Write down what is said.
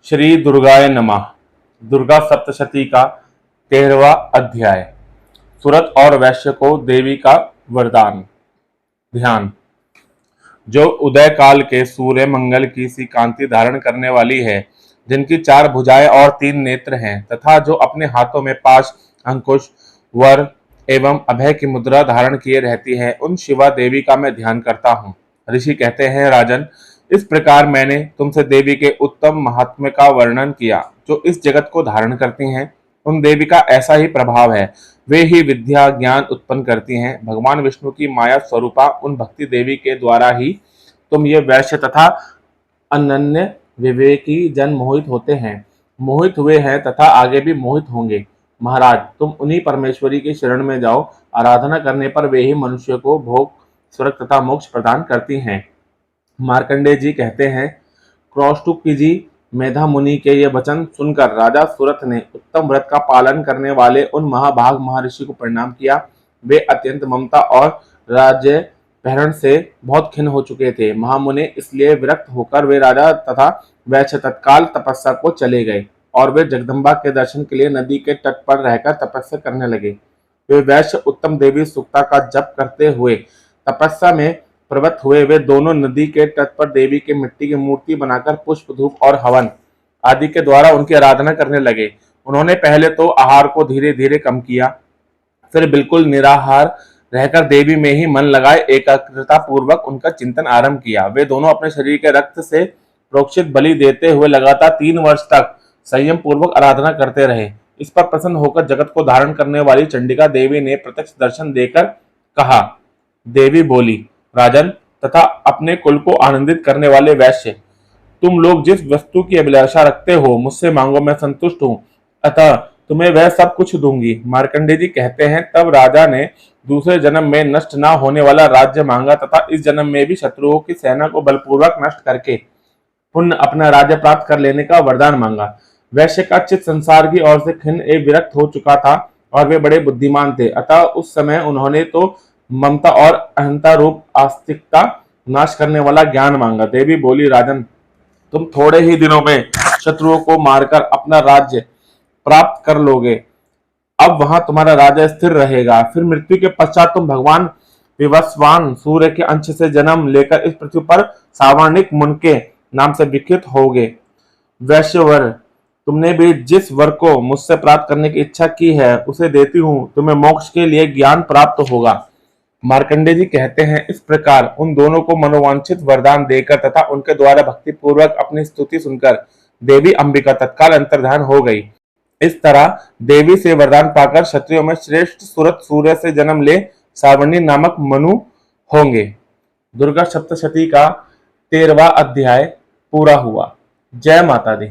श्री दुर्गाय नमः। दुर्गा सप्तशती का 13वां अध्याय। सुरत और वैश्य को देवी का वरदान। ध्यान। जो उदय काल के सूर्य मंगल की सी कांति धारण करने वाली है, जिनकी 4 भुजाएं और 3 नेत्र हैं, तथा जो अपने हाथों में पाश, अंकुश, वर एवं अभय की मुद्रा धारण किए रहती है, उन शिवा देवी का मैं ध्यान करता हूँ। ऋषि कहते हैं, राजन, इस प्रकार मैंने तुमसे देवी के उत्तम महात्म्य का वर्णन किया, जो इस जगत को धारण करती हैं। उन देवी का ऐसा ही प्रभाव है, वे ही विद्या ज्ञान उत्पन्न करती हैं। भगवान विष्णु की माया स्वरूपा उन भक्ति देवी के द्वारा ही तुम ये वैश्य तथा अनन्य विवेकी जन मोहित होते हैं, मोहित हुए हैं तथा आगे भी मोहित होंगे। महाराज, तुम उन्हीं परमेश्वरी की शरण में जाओ। आराधना करने पर वे ही मनुष्य को भोग, स्वर्ग तथा मोक्ष प्रदान करती हैं। मार्कंडेय जी कहते हैं, कौष्टुकि जी मेधा मुनि के ये वचन सुनकर राजा सुरथ ने उत्तम व्रत का पालन करने वाले उन महाभाग महर्षि को प्रणाम किया। वे अत्यंत ममता और राज्य पहरण से बहुत खिन्न हो चुके थे। महामुनि इसलिए विरक्त होकर वे राजा तथा वैश्य तत्काल तपस्या को चले गए और वे जगदम्बा के दर्शन के लिए नदी के तट पर रहकर तपस्या करने लगे। वे वैश्य उत्तम देवी सुक्ता का जप करते हुए तपस्या में प्रवृत्त हुए। वे दोनों नदी के तट पर देवी के मिट्टी की मूर्ति बनाकर पुष्प, धूप और हवन आदि के द्वारा उनकी आराधना करने लगे। उन्होंने पहले तो आहार को धीरे धीरे कम किया, फिर बिल्कुल निराहार रहकर देवी में ही मन लगाए एकाग्रता पूर्वक उनका चिंतन आरंभ किया। वे दोनों अपने शरीर के रक्त से प्रोक्षित बलि देते हुए लगातार 3 वर्ष तक संयम पूर्वक आराधना करते रहे। इस पर प्रसन्न होकर जगत को धारण करने वाली चंडिका देवी ने प्रत्यक्ष दर्शन देकर कहा। देवी बोली, राजन तथा अपने कुल को आनंदित करने वाले वैश्य, तुम लोग जिस वस्तु की अभिलाषा रखते हो, मुझसे मांगो, मैं संतुष्ट हूँ, अतः तुम्हें वह सब कुछ दूंगी। मार्कंडेय जी कहते हैं, तब राजा ने दूसरे जन्म में नष्ट न होने वाला राज्य मांगा तथा इस जन्म में भी शत्रुओं की सेना को बलपूर्वक नष्ट करके पुण्य अपना राज्य प्राप्त कर लेने का वरदान मांगा। वैश्य का चित्त संसार की ओर से खिन्न एवं विरक्त हो चुका था और वे बड़े बुद्धिमान थे, अतः उस समय उन्होंने तो ममता और अहंता रूप आस्तिकता नाश करने वाला ज्ञान मांगा। देवी बोली, राजन, तुम थोड़े ही दिनों में शत्रुओं को मारकर अपना राज्य प्राप्त कर लोगे। अब वहां तुम्हारा राज्य स्थिर रहेगा। फिर मृत्यु के पश्चात तुम भगवान विवस्वान सूर्य के अंश से जन्म लेकर इस पृथ्वी पर सावर्णिक मुन के नाम से विख्यात होगे। वैश्यवर, तुमने भी जिस वर को मुझसे प्राप्त करने की इच्छा की है, उसे देती हूँ। तुम्हें मोक्ष के लिए ज्ञान प्राप्त होगा। मार्कंडेय जी कहते हैं, इस प्रकार उन दोनों को मनोवांछित वरदान देकर तथा उनके द्वारा भक्ति पूर्वक अपनी स्तुति सुनकर देवी अंबिका तत्काल अंतर्धान हो गई। इस तरह देवी से वरदान पाकर क्षत्रियों में श्रेष्ठ सुरत सूर्य से जन्म ले सावर्णी नामक मनु होंगे। दुर्गा सप्तशती का 13वां अध्याय पूरा हुआ। जय माता दी।